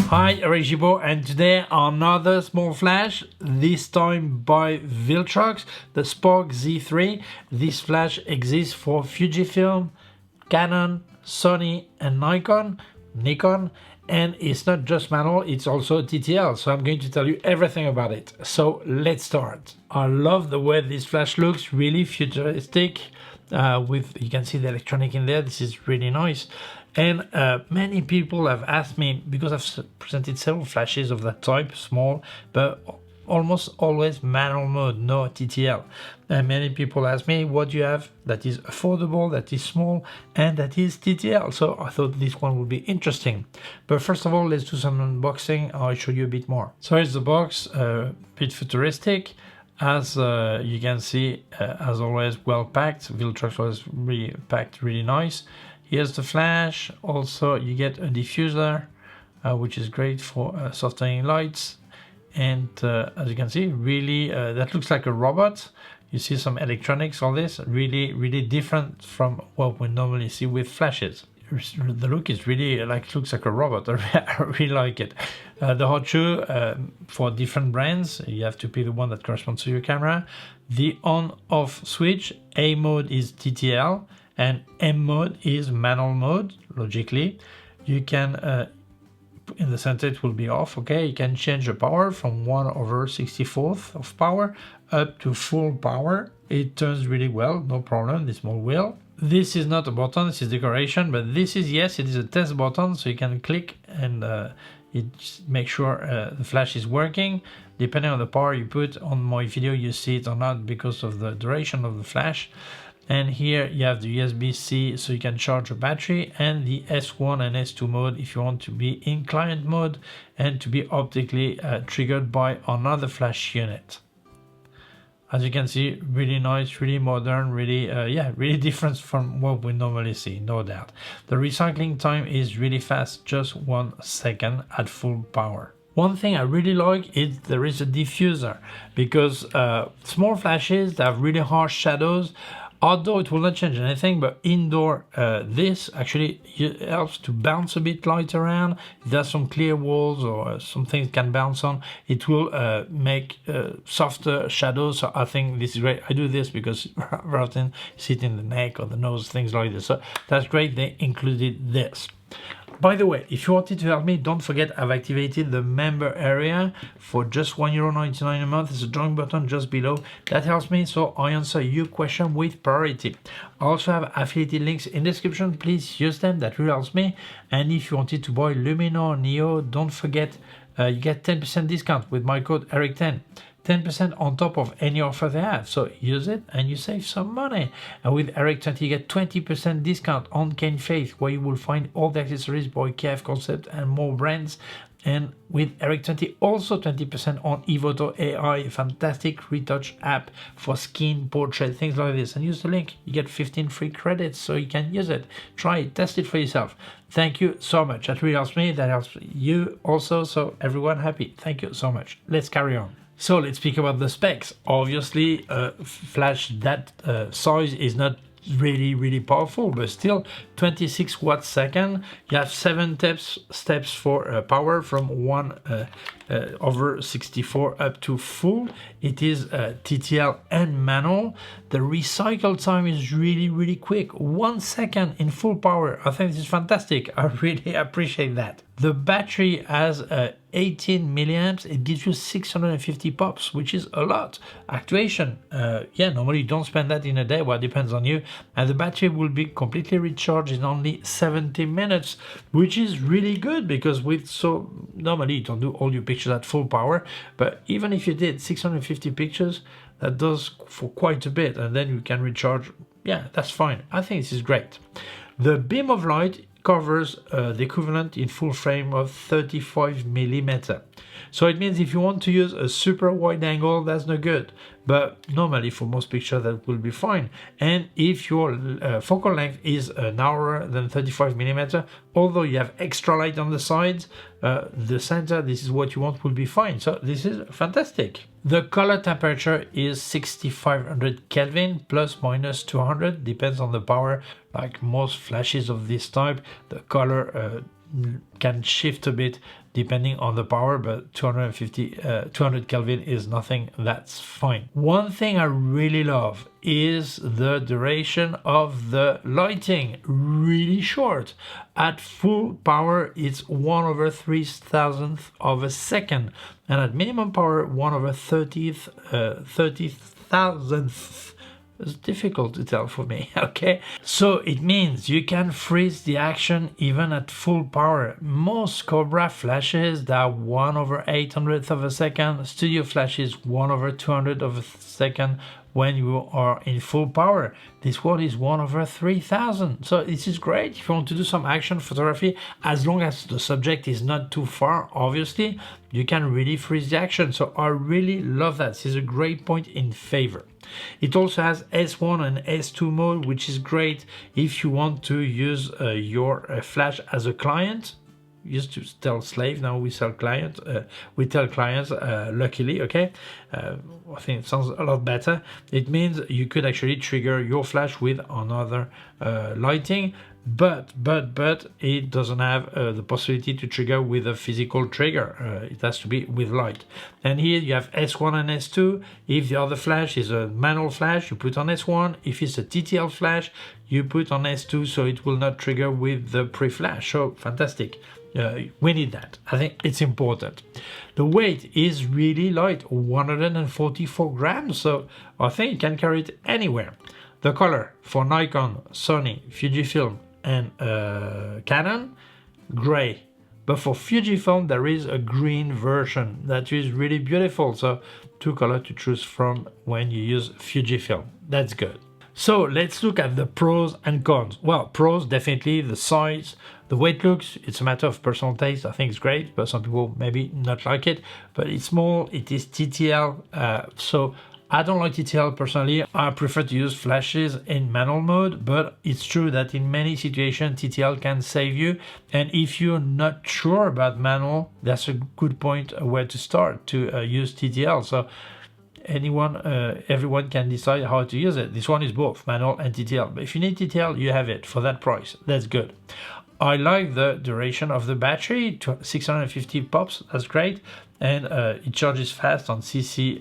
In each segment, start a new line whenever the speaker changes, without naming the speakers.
Hi, Gibaud, and today another small flash, this time by Viltrox, the Spark Z3. This flash exists for Fujifilm, Canon, Sony and Nikon, and it's not just manual, it's also TTL, so I'm going to tell you everything about it. So let's start. I love the way this flash looks, really futuristic, you can see the electronic in there. This is really nice. And many people have asked me, because I've presented several flashes of that type, small, but almost always manual mode, no TTL. And many people ask me, what do you have that is affordable, that is small, and that is TTL? So I thought this one would be interesting. But first of all, let's do some unboxing. I'll show you a bit more. So here's the box, a bit futuristic. As you can see, as always, well packed. Viltrox was really packed, really nice. Here's the flash. Also, you get a diffuser, which is great for softening lights. And as you can see, really, that looks like a robot. You see some electronics on this, really, really different from what we normally see with flashes. The look is really looks like a robot. I really like it. The hot shoe for different brands, you have to pick the one that corresponds to your camera. The on-off switch, A mode is TTL and M mode is manual mode, logically. You can, in the center it will be off, okay? You can change the power from 1/64 of power up to full power. It turns really well, no problem, this small wheel. This is not a button, this is decoration, but this is, yes, it is a test button, so you can click and it makes sure the flash is working. Depending on the power you put on my video, you see it or not because of the duration of the flash. And here you have the USB-C, so you can charge a battery, and the S1 and S2 mode if you want to be in client mode and to be optically triggered by another flash unit. As you can see, really nice, really modern, really, really different from what we normally see, no doubt. The recycling time is really fast, just 1 second at full power. One thing I really like is there is a diffuser, because small flashes that have really harsh shadows, outdoor it will not change anything, but indoor this actually helps to bounce a bit light around. If there's some clear walls or some things can bounce on, it will make softer shadows. So I think this is great. I do this because very often sit in the neck or the nose, things like this. So that's great they included this. By the way, if you wanted to help me, don't forget I've activated the member area for just €1.99 a month. There's a join button just below. That helps me, so I answer your question with priority. I also have affiliated links in the description. Please use them, that really helps me. And if you wanted to buy Luminar Neo, don't forget you get 10% discount with my code ERIC10. 10% on top of any offer they have, so use it and you save some money. And with ERIC20 you get 20% discount on K&F, where you will find all the accessories by K&F Concept and more brands. And with ERIC20 also 20% on EVOTO AI, a fantastic retouch app for skin, portrait, things like this. And use the link, you get 15 free credits, so you can use it. Try it, test it for yourself. Thank you so much, that really helps me, that helps you also, so everyone happy. Thank you so much. Let's carry on. So let's speak about the specs. Obviously, flash that size is not really powerful, but still 26 watts second. You have 7 steps for power from 1/64 up to full. It is TTL and manual. The recycle time is really quick, 1 second in full power. I think this is fantastic. I really appreciate that. The battery has 18 milliamps. It gives you 650 pops, which is a lot. Actuation, normally you don't spend that in a day, well, it depends on you. And the battery will be completely recharged in only 70 minutes, which is really good, because normally you don't do all your pictures at full power, but even if you did 650 pictures, that does for quite a bit, and then you can recharge. Yeah, that's fine. I think this is great. The beam of light covers the equivalent in full frame of 35 millimeter. So it means if you want to use a super wide angle, that's no good. But normally for most pictures that will be fine. And if your focal length is narrower than 35 millimeter, although you have extra light on the sides, the center, this is what you want, will be fine. So this is fantastic. The color temperature is 6500 Kelvin plus minus 200, depends on the power. Like most flashes of this type, the color can shift a bit depending on the power, but 200 Kelvin is nothing, that's fine. One thing I really love is the duration of the lighting, really short. At full power, it's 1/3000th of a second, and at minimum power, 1/30,000th. It's difficult to tell for me, okay? So it means you can freeze the action even at full power. Most Cobra flashes, they are 1/800th of a second. Studio flashes 1/200th of a second when you are in full power. This one is 1/3000. So this is great if you want to do some action photography, as long as the subject is not too far, obviously, you can really freeze the action. So I really love that. This is a great point in favor. It also has S1 and S2 mode, which is great if you want to use your flash as a client. Used to tell slave, now we sell client. We tell clients, luckily, okay? I think it sounds a lot better. It means you could actually trigger your flash with another lighting, but it doesn't have the possibility to trigger with a physical trigger. It has to be with light. And here you have S1 and S2. If the other flash is a manual flash, you put on S1. If it's a TTL flash, you put on S2, so it will not trigger with the pre-flash. So fantastic. We need that. I think it's important. The weight is really light, 144 grams, so I think you can carry it anywhere. The color for Nikon, Sony, Fujifilm and Canon, gray. But for Fujifilm there is a green version that is really beautiful, so two colors to choose from when you use Fujifilm. That's good. So let's look at the pros and cons. Well, pros, definitely the size, the way it looks, it's a matter of personal taste. I think it's great, but some people maybe not like it. But it's small, it is TTL, so I don't like TTL personally. I prefer to use flashes in manual mode, but it's true that in many situations TTL can save you. And if you're not sure about manual, that's a good point where to start to use TTL. So everyone can decide how to use it. This one is both manual and TTL, but if you need TTL, you have it for that price. That's good. I like the duration of the battery, 650 pops, that's great, and it charges fast on CC,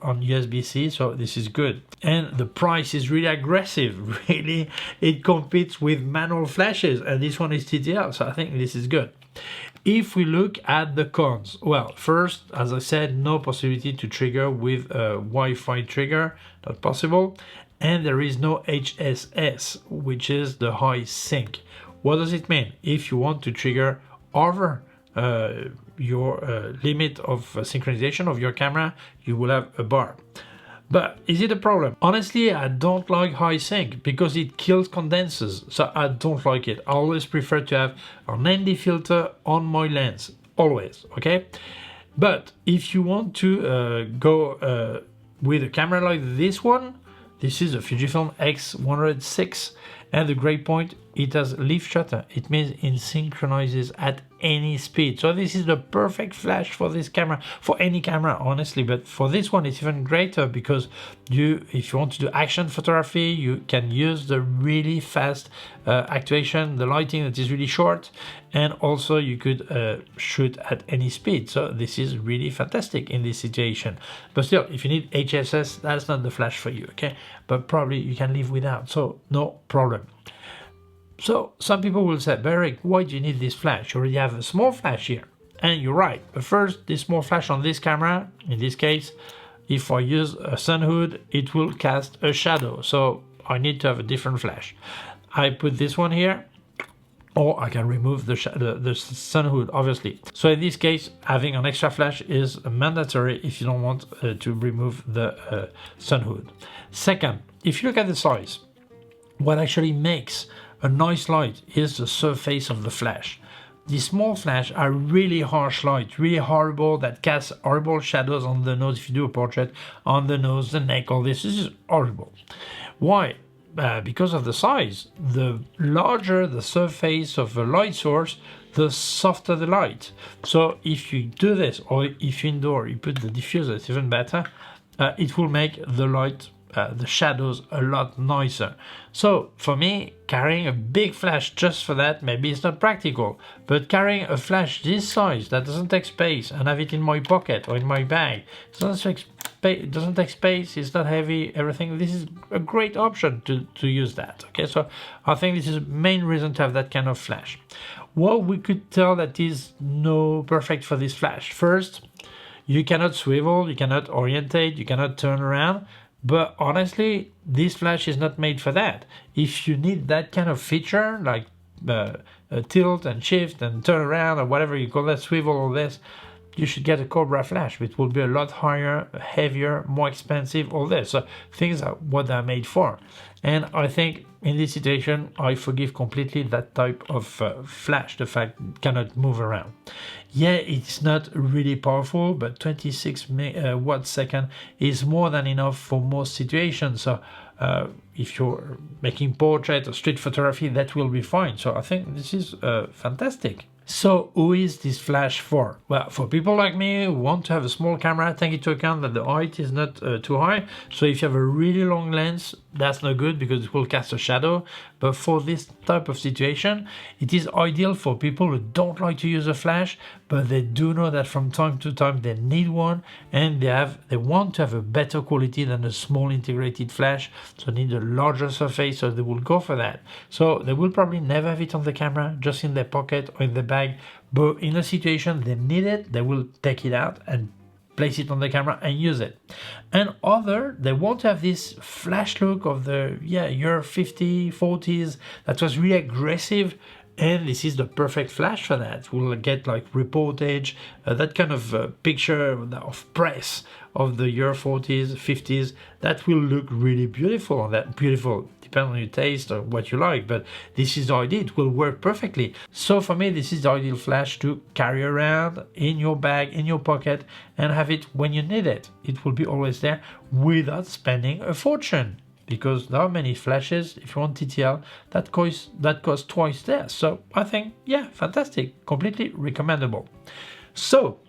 on USB-C, so this is good. And the price is really aggressive, really. It competes with manual flashes, and this one is TTL, so I think this is good. If we look at the cons, well, first, as I said, no possibility to trigger with a Wi-Fi trigger, not possible, and there is no HSS, which is the high sync. What does it mean? If you want to trigger over your limit of synchronization of your camera, you will have a bar. But is it a problem? Honestly, I don't like high sync because it kills condensers, so I don't like it. I always prefer to have an ND filter on my lens, always, okay? But if you want to go with a camera like this one, this is a Fujifilm X106, and the great point, it has leaf shutter. It means it synchronizes at any speed. So this is the perfect flash for this camera, for any camera, honestly. But for this one, it's even greater because if you want to do action photography, you can use the really fast activation, the lighting that is really short, and also you could shoot at any speed. So this is really fantastic in this situation. But still, if you need HSS, that's not the flash for you, okay? But probably you can live without, so no problem. So some people will say, but Eric, why do you need this flash? You already have a small flash here. And you're right. But first, this small flash on this camera, in this case, if I use a sun hood, it will cast a shadow. So I need to have a different flash. I put this one here, or I can remove the sun hood, obviously. So in this case, having an extra flash is mandatory if you don't want to remove the sun hood. Second, if you look at the size, what actually makes a nice light is the surface of the flash. These small flash are really harsh light, really horrible, that casts horrible shadows on the nose. If you do a portrait on the nose, the neck, all this is horrible. Why? Because of the size. The larger the surface of a light source, the softer the light. So if you do this, or if indoor you put the diffuser, it's even better. It will make the light the shadows a lot nicer. So for me, carrying a big flash just for that, maybe it's not practical, but carrying a flash this size that doesn't take space and have it in my pocket or in my bag, it doesn't take space, it's not heavy, everything, this is a great option to use that. Okay, so I think this is the main reason to have that kind of flash. What we could tell that is no perfect for this flash. First, you cannot swivel, you cannot orientate, you cannot turn around. But honestly, this flash is not made for that. If you need that kind of feature, like tilt and shift and turn around or whatever you call that, swivel or this, you should get a Cobra flash. It will be a lot higher, heavier, more expensive, all this. So things are what they're made for. And I think in this situation, I forgive completely that type of flash, the fact it cannot move around. Yeah, it's not really powerful, but 26 watts second is more than enough for most situations. So if you're making portrait or street photography, that will be fine. So I think this is fantastic. So who is this flash for? Well, for people like me who want to have a small camera, take into account that the height is not too high. So if you have a really long lens, that's not good because it will cast a shadow. But for this type of situation, it is ideal for people who don't like to use a flash, but they do know that from time to time they need one, and they want to have a better quality than a small integrated flash, so need a larger surface, so they will go for that. So they will probably never have it on the camera, just in their pocket or in the bag, but in a situation they need it, they will take it out and place it on the camera and use it. And other, they won't have this flash look of the year 50, 40s that was really aggressive, and this is the perfect flash for that. We'll get like reportage, that kind of picture of press of the year 40s, 50s, that will look really beautiful on that. Beautiful, depending on your taste or what you like, but this is the idea, it will work perfectly. So for me, this is the ideal flash to carry around in your bag, in your pocket, and have it when you need it. It will be always there without spending a fortune, because there are many flashes, if you want TTL, that costs twice there. So I think, yeah, fantastic, completely recommendable. So,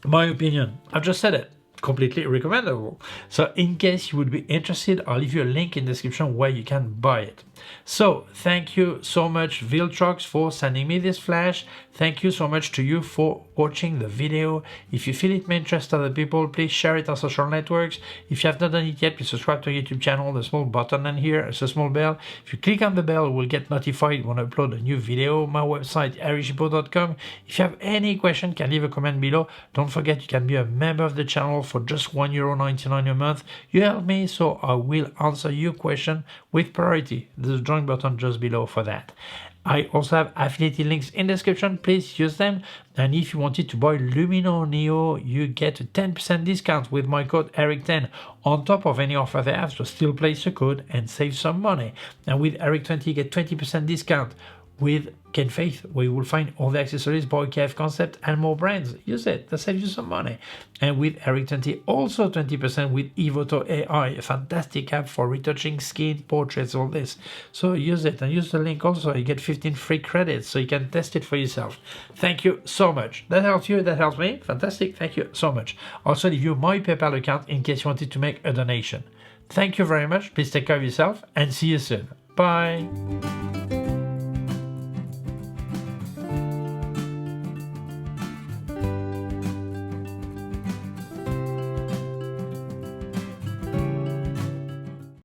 my opinion, I've just said it, completely recommendable. So in case you would be interested, I'll leave you a link in the description where you can buy it. So thank you so much, Viltrox, for sending me this flash. Thank you so much to you for watching the video. If you feel it may interest other people, please share it on social networks. If you have not done it yet, please subscribe to our YouTube channel. The small button in here, it's a small bell. If you click on the bell, you will get notified when I upload a new video. My website, Gibaud.com. If you have any question, you can leave a comment below. Don't forget, you can be a member of the channel for just €1.99 a month. You help me, so I will answer your question with priority. There's a join button just below for that. I also have affiliate links in the description, please use them. And if you wanted to buy Luminar Neo, you get a 10% discount with my code ERIC10 on top of any offer they have, so still place your code and save some money. And with ERIC20 you get 20% discount with K&F, where you will find all the accessories by K&F Concept and more brands. Use it, that saves you some money. And with ERIC20, also 20% with EVOTO AI, a fantastic app for retouching skin, portraits, all this. So use it, and use the link also. You get 15 free credits, so you can test it for yourself. Thank you so much. That helps you, that helps me. Fantastic, thank you so much. Also leave you my PayPal account in case you wanted to make a donation. Thank you very much. Please take care of yourself and see you soon. Bye.